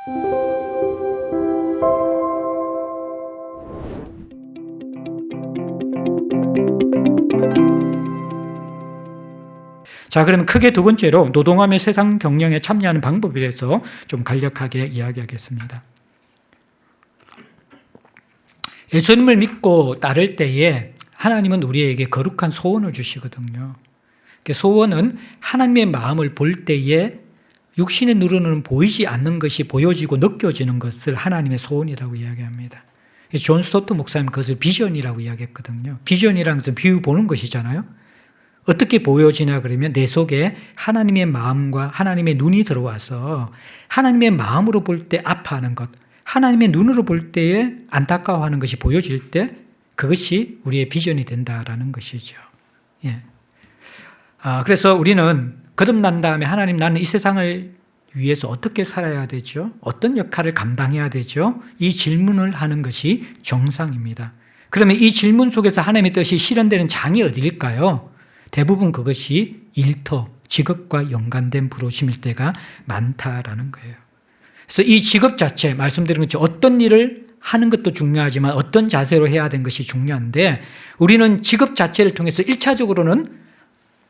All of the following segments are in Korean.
자, 그러면 크게 두 번째로 노동하며 세상 경영에 참여하는 방법에 대해서 좀 간략하게 이야기하겠습니다. 예수님을 믿고 따를 때에 하나님은 우리에게 거룩한 소원을 주시거든요. 소원은 하나님의 마음을 볼 때에 육신의 눈으로는 보이지 않는 것이 보여지고 느껴지는 것을 하나님의 소원이라고 이야기합니다. 존 스토트 목사님 그것을 비전이라고 이야기했거든요. 비전이라는 것은 비유 보는 것이잖아요. 어떻게 보여지냐 그러면 내 속에 하나님의 마음과 하나님의 눈이 들어와서 하나님의 마음으로 볼 때 아파하는 것, 하나님의 눈으로 볼 때에 안타까워하는 것이 보여질 때 그것이 우리의 비전이 된다라는 것이죠. 예. 그래서 우리는 거듭난 다음에 하나님 나는 이 세상을 위해서 어떻게 살아야 되죠? 어떤 역할을 감당해야 되죠? 이 질문을 하는 것이 정상입니다. 그러면 이 질문 속에서 하나님의 뜻이 실현되는 장이 어디일까요? 대부분 그것이 일터, 직업과 연관된 부르심일 때가 많다라는 거예요. 그래서 이 직업 자체, 말씀드린 것처럼 어떤 일을 하는 것도 중요하지만 어떤 자세로 해야 되는 것이 중요한데 우리는 직업 자체를 통해서 1차적으로는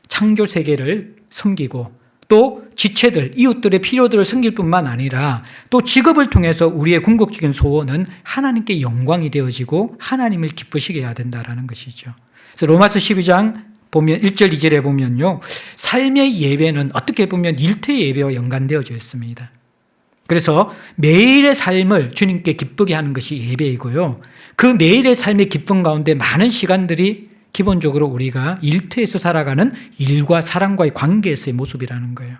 창조 세계를 섬기고 또 지체들, 이웃들의 필요들을 섬길 뿐만 아니라 또 직업을 통해서 우리의 궁극적인 소원은 하나님께 영광이 되어지고 하나님을 기쁘시게 해야 된다는 것이죠. 그래서 로마서 12장 보면 1절 2절에 보면요. 삶의 예배는 어떻게 보면 일터의 예배와 연관되어져 있습니다. 그래서 매일의 삶을 주님께 기쁘게 하는 것이 예배이고요. 그 매일의 삶의 기쁨 가운데 많은 시간들이 기본적으로 우리가 일터에서 살아가는 일과 사람과의 관계에서의 모습이라는 거예요.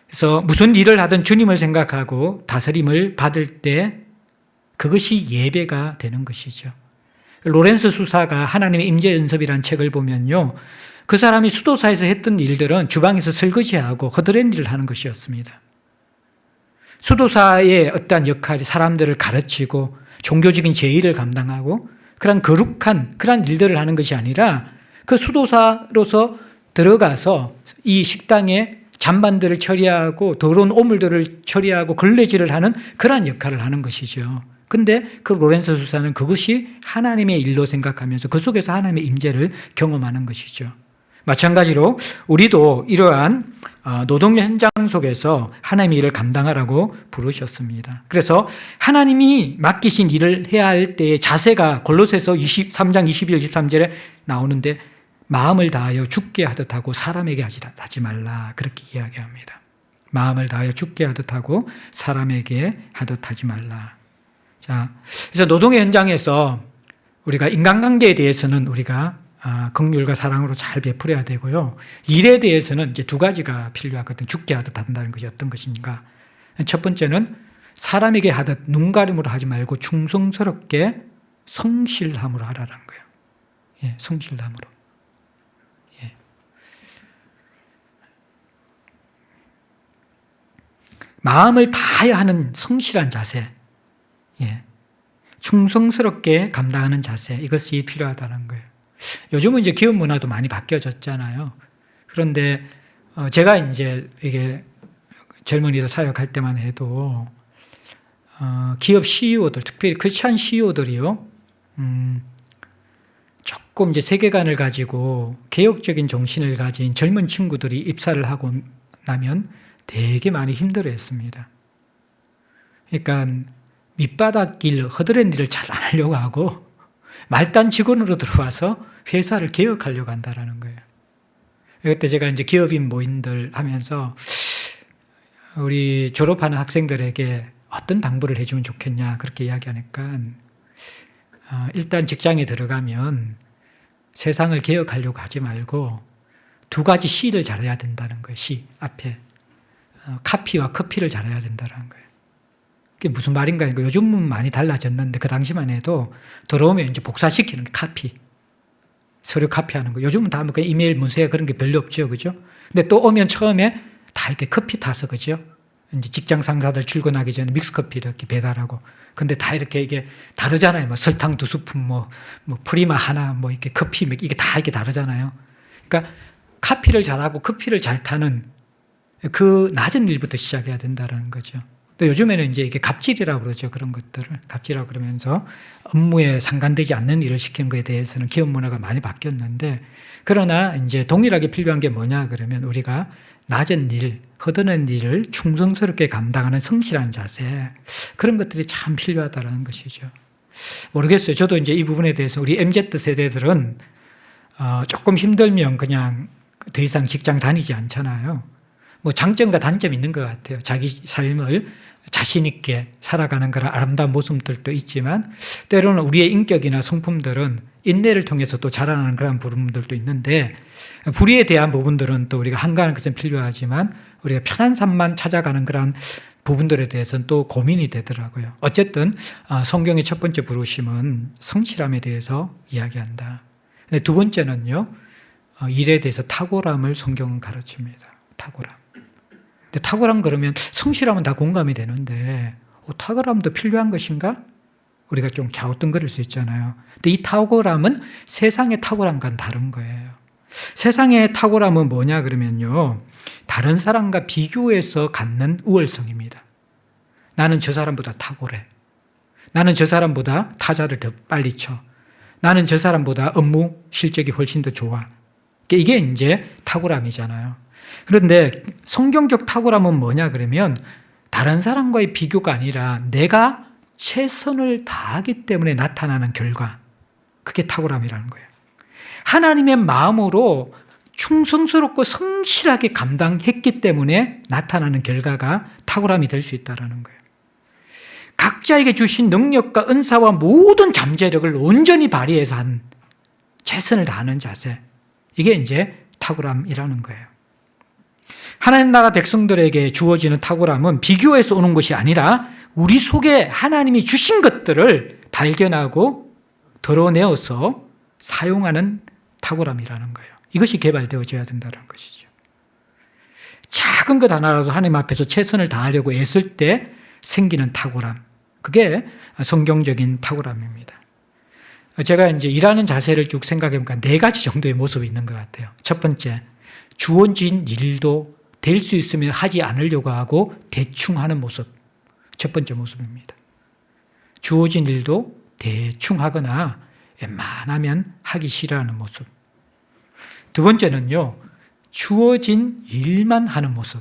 그래서 무슨 일을 하든 주님을 생각하고 다스림을 받을 때 그것이 예배가 되는 것이죠. 로렌스 수사가 하나님의 임재 연습이라는 책을 보면요. 그 사람이 수도사에서 했던 일들은 주방에서 설거지하고 허드렛 일을 하는 것이었습니다. 수도사의 어떠한 역할이 사람들을 가르치고 종교적인 제의를 감당하고 그런 거룩한 그런 일들을 하는 것이 아니라 그 수도사로서 들어가서 이 식당에 잔반들을 처리하고 더러운 오물들을 처리하고 걸레질을 하는 그러한 역할을 하는 것이죠. 근데 그 로렌스 수사는 그것이 하나님의 일로 생각하면서 그 속에서 하나님의 임재를 경험하는 것이죠. 마찬가지로 우리도 이러한 노동 현장 속에서 하나님의 일을 감당하라고 부르셨습니다. 그래서 하나님이 맡기신 일을 해야 할 때의 자세가 골로새서 3장 22절 23절에 나오는데 마음을 다하여 죽게 하듯 하고 사람에게 하지 말라 그렇게 이야기합니다. 마음을 다하여 죽게 하듯 하고 사람에게 하듯 하지 말라. 자, 그래서 노동의 현장에서 우리가 인간관계에 대해서는 우리가 긍휼과 사랑으로 잘 베풀어야 되고요. 일에 대해서는 이제 두 가지가 필요하거든요. 죽게 하듯 한다는 것이 어떤 것인가. 첫 번째는 사람에게 하듯 눈가림으로 하지 말고 충성스럽게 성실함으로 하라는 거예요. 예, 성실함으로. 예. 마음을 다하여 하는 성실한 자세. 예. 충성스럽게 감당하는 자세. 이것이 필요하다는 거예요. 요즘은 이제 기업 문화도 많이 바뀌어졌잖아요. 그런데 제가 이제 이게 젊은이들 사역할 때만 해도 기업 CEO들, 특별히 크리스찬 CEO들이요, 조금 이제 세계관을 가지고 개혁적인 정신을 가진 젊은 친구들이 입사를 하고 나면 되게 많이 힘들어했습니다. 그러니까 밑바닥 일, 허드렛 일을 잘 안 하려고 하고 말단 직원으로 들어와서 회사를 개혁하려고 한다는 거예요. 그때 제가 이제 기업인 모임들 하면서 우리 졸업하는 학생들에게 어떤 당부를 해주면 좋겠냐 그렇게 이야기하니까 일단 직장에 들어가면 세상을 개혁하려고 하지 말고 두 가지 C를 잘해야 된다는 거예요. C 앞에 카피와 커피를 잘해야 된다는 거예요. 그게 무슨 말인가 하니까 요즘은 많이 달라졌는데 그 당시만 해도 들어오면 이제 복사시키는 카피, 서류 카피하는 거. 요즘은 다 뭐 이메일 문서에 그런 게 별로 없죠, 그죠? 근데 또 오면 처음에 다 이렇게 커피 타서, 그죠? 이제 직장 상사들 출근하기 전에 믹스커피 이렇게 배달하고. 근데 다 이렇게 이게 다르잖아요. 뭐 설탕 2스푼, 뭐 프리마 하나, 뭐 이렇게 커피, 이게 다 이렇게 다르잖아요. 그러니까 카피를 잘하고 커피를 잘 타는 그 낮은 일부터 시작해야 된다는 거죠. 또 요즘에는 이제 이게 갑질이라고 그러죠. 그런 것들을. 갑질이라고 그러면서 업무에 상관되지 않는 일을 시키는 것에 대해서는 기업 문화가 많이 바뀌었는데, 그러나 이제 동일하게 필요한 게 뭐냐 그러면 우리가 낮은 일, 허드렛 일을 충성스럽게 감당하는 성실한 자세, 그런 것들이 참 필요하다는 것이죠. 모르겠어요. 저도 이제 이 부분에 대해서 우리 MZ 세대들은 조금 힘들면 그냥 더 이상 직장 다니지 않잖아요. 뭐 장점과 단점이 있는 것 같아요. 자기 삶을 자신 있게 살아가는 그런 아름다운 모습들도 있지만, 때로는 우리의 인격이나 성품들은 인내를 통해서 또 자라나는 그런 부분들도 있는데, 불의에 대한 부분들은 또 우리가 한가하는 것은 필요하지만 우리가 편한 삶만 찾아가는 그런 부분들에 대해서는 또 고민이 되더라고요. 어쨌든 성경의 첫 번째 부르심은 성실함에 대해서 이야기한다. 두 번째는요, 일에 대해서 탁월함을 성경은 가르칩니다. 탁월함. 근데 탁월함 그러면 성실함은 다 공감이 되는데 탁월함도 필요한 것인가? 우리가 좀 갸우뚱거릴 수 있잖아요. 근데 이 탁월함은 세상의 탁월함과는 다른 거예요. 세상의 탁월함은 뭐냐 그러면요, 다른 사람과 비교해서 갖는 우월성입니다. 나는 저 사람보다 탁월해. 나는 저 사람보다 타자를 더 빨리 쳐. 나는 저 사람보다 업무 실적이 훨씬 더 좋아. 이게 이제 탁월함이잖아요. 그런데 성경적 탁월함은 뭐냐 그러면 다른 사람과의 비교가 아니라 내가 최선을 다하기 때문에 나타나는 결과, 그게 탁월함이라는 거예요. 하나님의 마음으로 충성스럽고 성실하게 감당했기 때문에 나타나는 결과가 탁월함이 될 수 있다는 거예요. 각자에게 주신 능력과 은사와 모든 잠재력을 온전히 발휘해서 한 최선을 다하는 자세, 이게 이제 탁월함이라는 거예요. 하나님 나라 백성들에게 주어지는 탁월함은 비교해서 오는 것이 아니라 우리 속에 하나님이 주신 것들을 발견하고 드러내어서 사용하는 탁월함이라는 거예요. 이것이 개발되어져야 된다는 것이죠. 작은 것 하나라도 하나님 앞에서 최선을 다하려고 애쓸 때 생기는 탁월함, 그게 성경적인 탁월함입니다. 제가 이제 일하는 자세를 쭉 생각해 보니까 4가지 정도의 모습이 있는 것 같아요. 첫 번째, 주어진 일도 될 수 있으면 하지 않으려고 하고 대충 하는 모습. 첫 번째 모습입니다. 주어진 일도 대충 하거나 웬만하면 하기 싫어하는 모습. 두 번째는요, 주어진 일만 하는 모습.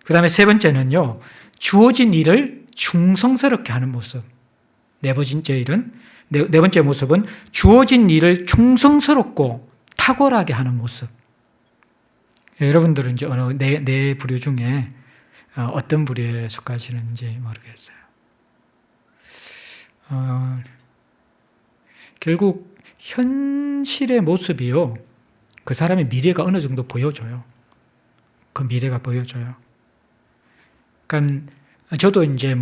그 다음에 세 번째는요, 주어진 일을 충성스럽게 하는 모습. 네 번째 모습은 주어진 일을 충성스럽고 탁월하게 하는 모습. 여러분들은 이제 어느 네 부류 중에 어떤 부류에 속하시는지 모르겠어요. 결국 현실의 모습이요, 그 사람의 미래가 어느 정도 보여줘요. 그 미래가 보여줘요. 그러니까 저도 이제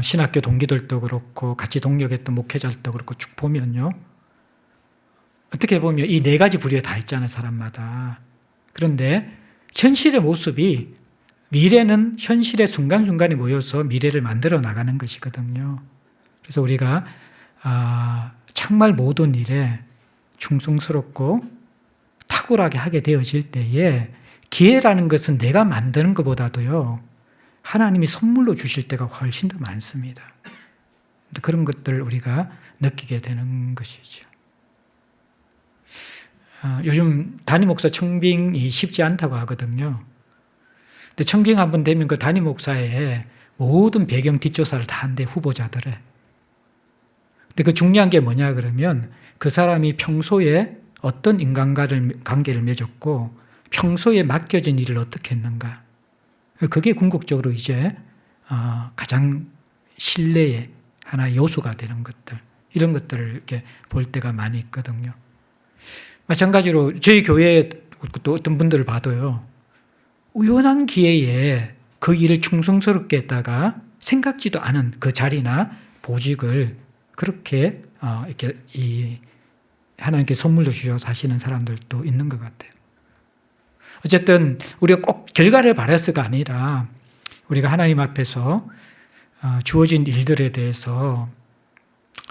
신학교 동기들도 그렇고 같이 동력했던 목회자들도 그렇고 쭉 보면요, 어떻게 보면 이 4가지 부류에 다 있잖아요, 사람마다. 그런데 현실의 모습이, 미래는 현실의 순간순간에 모여서 미래를 만들어 나가는 것이거든요. 그래서 우리가 정말 모든 일에 충성스럽고 탁월하게 하게 되어질 때에 기회라는 것은 내가 만드는 것보다도요, 하나님이 선물로 주실 때가 훨씬 더 많습니다. 그런 것들을 우리가 느끼게 되는 것이죠. 요즘 담임 목사 청빙이 쉽지 않다고 하거든요. 근데 청빙 한번 되면 그 담임 목사의 모든 배경 뒷조사를 다 한대, 후보자들의. 근데 그 중요한 게 뭐냐 그러면 그 사람이 평소에 어떤 인간관계를 맺었고 평소에 맡겨진 일을 어떻게 했는가. 그게 궁극적으로 이제 가장 신뢰의 하나의 요소가 되는 것들, 이런 것들을 이렇게 볼 때가 많이 있거든요. 마찬가지로 저희 교회에 또 어떤 분들을 봐도요, 우연한 기회에 그 일을 충성스럽게 했다가 생각지도 않은 그 자리나 보직을 그렇게 이렇게 하나님께 선물로 주셔서 하시는 사람들도 있는 것 같아요. 어쨌든 우리가 꼭 결과를 바라서가 아니라 우리가 하나님 앞에서 주어진 일들에 대해서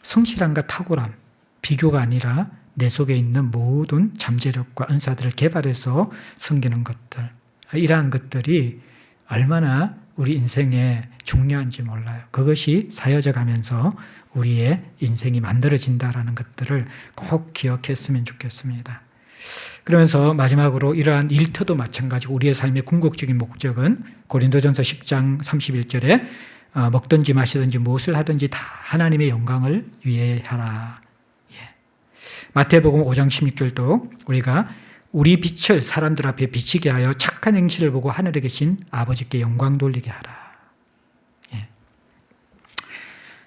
성실함과 탁월함, 비교가 아니라 내 속에 있는 모든 잠재력과 은사들을 개발해서 섬기는 것들, 이러한 것들이 얼마나 우리 인생에 중요한지 몰라요. 그것이 사여져 가면서 우리의 인생이 만들어진다라는 것들을 꼭 기억했으면 좋겠습니다. 그러면서 마지막으로 이러한 일터도 마찬가지고 우리의 삶의 궁극적인 목적은 고린도전서 10장 31절에 먹든지 마시든지 무엇을 하든지 다 하나님의 영광을 위해 하라. 마태복음 5장 16절도 우리가 우리 빛을 사람들 앞에 비치게 하여 착한 행실을 보고 하늘에 계신 아버지께 영광 돌리게 하라.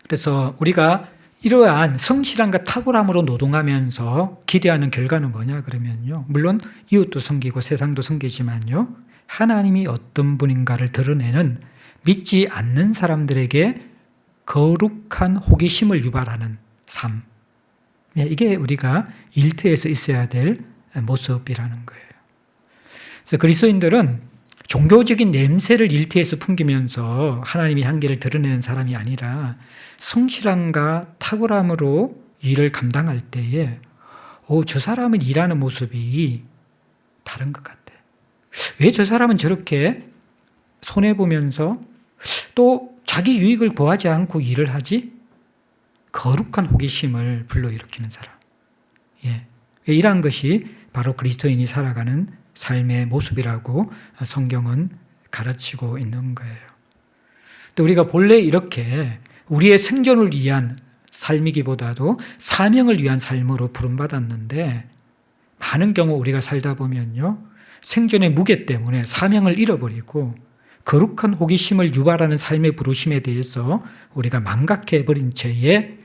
그래서 우리가 이러한 성실함과 탁월함으로 노동하면서 기대하는 결과는 뭐냐 그러면요. 물론 이웃도 섬기고 세상도 섬기지만요. 하나님이 어떤 분인가를 드러내는 믿지 않는 사람들에게 거룩한 호기심을 유발하는 삶. 이게 우리가 일터에서 있어야 될 모습이라는 거예요. 그래서 그리스도인들은 종교적인 냄새를 일터에서 풍기면서 하나님의 향기를 드러내는 사람이 아니라 성실함과 탁월함으로 일을 감당할 때에 저 사람은 일하는 모습이 다른 것 같아. 왜 저 사람은 저렇게 손해보면서 또 자기 유익을 구하지 않고 일을 하지? 거룩한 호기심을 불러일으키는 사람. 이러한 것이 바로 그리스도인이 살아가는 삶의 모습이라고 성경은 가르치고 있는 거예요. 또 우리가 본래 이렇게 우리의 생존을 위한 삶이기보다도 사명을 위한 삶으로 부름받았는데 많은 경우 우리가 살다 보면요. 생존의 무게 때문에 사명을 잃어버리고 거룩한 호기심을 유발하는 삶의 부르심에 대해서 우리가 망각해버린 채에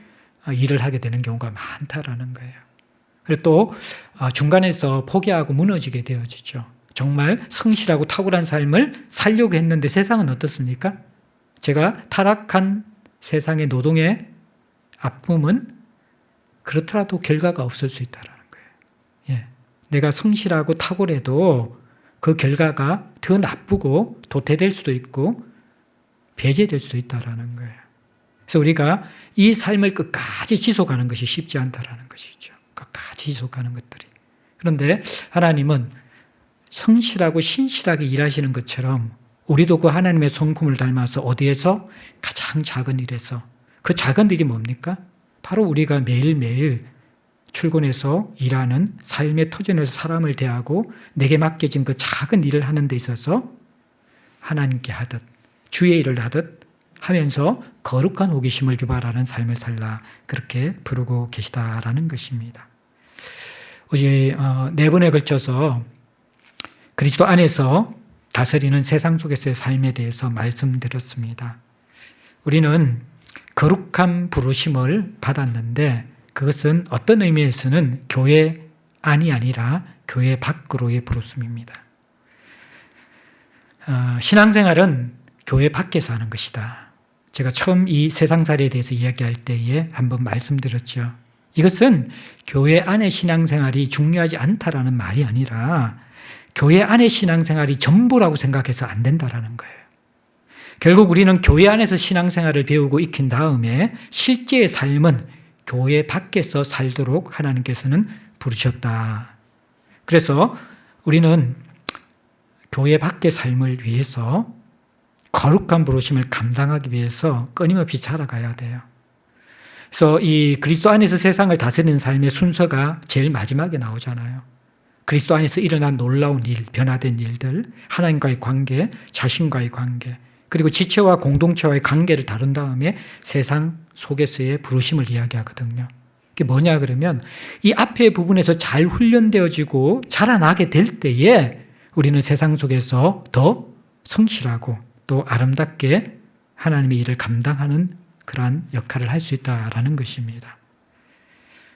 일을 하게 되는 경우가 많다라는 거예요. 그리고 또 중간에서 포기하고 무너지게 되어지죠. 정말 성실하고 탁월한 삶을 살려고 했는데 세상은 어떻습니까? 제가 타락한 세상의 노동의 아픔은 그렇더라도 결과가 없을 수 있다는 거예요. 내가 성실하고 탁월해도 그 결과가 더 나쁘고 도태될 수도 있고 배제될 수도 있다는 거예요. 그래서 우리가 이 삶을 끝까지 지속하는 것이 쉽지 않다는 것이죠. 끝까지 지속하는 것들이. 그런데 하나님은 성실하고 신실하게 일하시는 것처럼 우리도 그 하나님의 성품을 닮아서 어디에서 가장 작은 일에서 그 작은 일이 뭡니까? 바로 우리가 매일매일 출근해서 일하는 삶의 터전에서 사람을 대하고 내게 맡겨진 그 작은 일을 하는 데 있어서 하나님께 하듯 주의 일을 하듯 하면서 거룩한 호기심을 유발하는 삶을 살라 그렇게 부르고 계시다라는 것입니다. 어제 4번에 걸쳐서 그리스도 안에서 다스리는 세상 속에서의 삶에 대해서 말씀드렸습니다. 우리는 거룩한 부르심을 받았는데 그것은 어떤 의미에서는 교회 안이 아니라 교회 밖으로의 부르심입니다. 신앙생활은 교회 밖에서 하는 것이다. 제가 처음 이 세상살이에 대해서 이야기할 때에 한번 말씀드렸죠. 이것은 교회 안의 신앙생활이 중요하지 않다라는 말이 아니라 교회 안의 신앙생활이 전부라고 생각해서 안 된다라는 거예요. 결국 우리는 교회 안에서 신앙생활을 배우고 익힌 다음에 실제의 삶은 교회 밖에서 살도록 하나님께서는 부르셨다. 그래서 우리는 교회 밖의 삶을 위해서 거룩한 부르심을 감당하기 위해서 끊임없이 살아가야 돼요. 그래서 이 그리스도 안에서 세상을 다스리는 삶의 순서가 제일 마지막에 나오잖아요. 그리스도 안에서 일어난 놀라운 일, 변화된 일들, 하나님과의 관계, 자신과의 관계, 그리고 지체와 공동체와의 관계를 다룬 다음에 세상 속에서의 부르심을 이야기하거든요. 그게 뭐냐 그러면 이 앞의 부분에서 잘 훈련되어지고 자라나게 될 때에 우리는 세상 속에서 더 성실하고 또 아름답게 하나님의 일을 감당하는 그러한 역할을 할 수 있다라는 것입니다.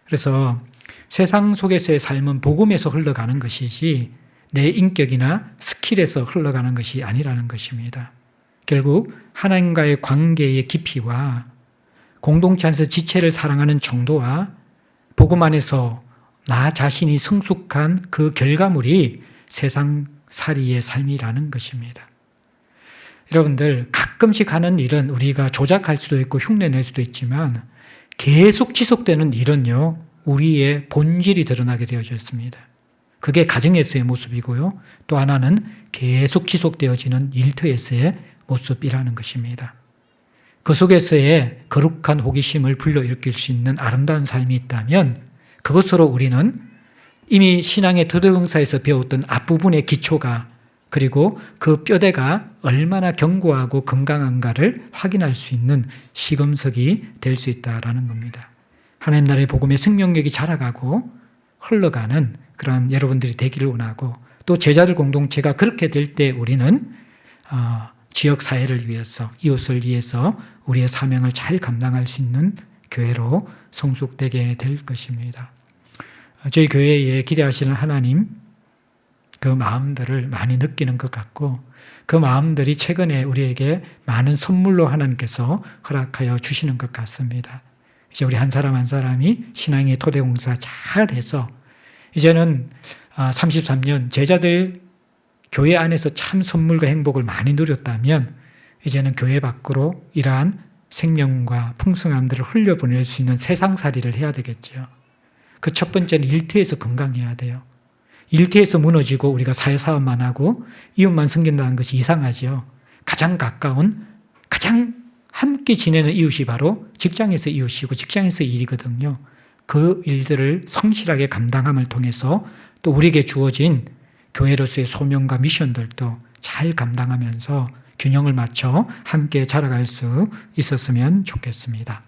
그래서 세상 속에서의 삶은 복음에서 흘러가는 것이지 내 인격이나 스킬에서 흘러가는 것이 아니라는 것입니다. 결국 하나님과의 관계의 깊이와 공동체 안에서 지체를 사랑하는 정도와 복음 안에서 나 자신이 성숙한 그 결과물이 세상살이의 삶이라는 것입니다. 여러분들 가끔씩 하는 일은 우리가 조작할 수도 있고 흉내낼 수도 있지만 계속 지속되는 일은요 우리의 본질이 드러나게 되어져 있습니다. 그게 가정에서의 모습이고요. 또 하나는 계속 지속되어지는 일터에서의 모습이라는 것입니다. 그 속에서의 거룩한 호기심을 불러일으킬 수 있는 아름다운 삶이 있다면 그것으로 우리는 이미 신앙의 토대봉사에서 배웠던 앞부분의 기초가 그리고 그 뼈대가 얼마나 견고하고 건강한가를 확인할 수 있는 시금석이 될 수 있다라는 겁니다. 하나님 나라의 복음의 생명력이 자라가고 흘러가는 그런 여러분들이 되기를 원하고 또 제자들 공동체가 그렇게 될 때 우리는 지역 사회를 위해서 이웃을 위해서 우리의 사명을 잘 감당할 수 있는 교회로 성숙되게 될 것입니다. 저희 교회에 기대하시는 하나님 그 마음들을 많이 느끼는 것 같고 그 마음들이 최근에 우리에게 많은 선물로 하나님께서 허락하여 주시는 것 같습니다. 이제 우리 한 사람 한 사람이 신앙의 토대공사 잘해서 이제는 33년 제자들 교회 안에서 참 선물과 행복을 많이 누렸다면 이제는 교회 밖으로 이러한 생명과 풍성함들을 흘려보낼 수 있는 세상살이를 해야 되겠죠. 그 첫 번째는 일터에서 건강해야 돼요. 일터에서 무너지고 우리가 사회사업만 하고 이웃만 섬긴다는 것이 이상하죠. 가장 가까운 가장 함께 지내는 이웃이 바로 직장에서 이웃이고 직장에서 일이거든요. 그 일들을 성실하게 감당함을 통해서 또 우리에게 주어진 교회로서의 소명과 미션들도 잘 감당하면서 균형을 맞춰 함께 자라갈 수 있었으면 좋겠습니다.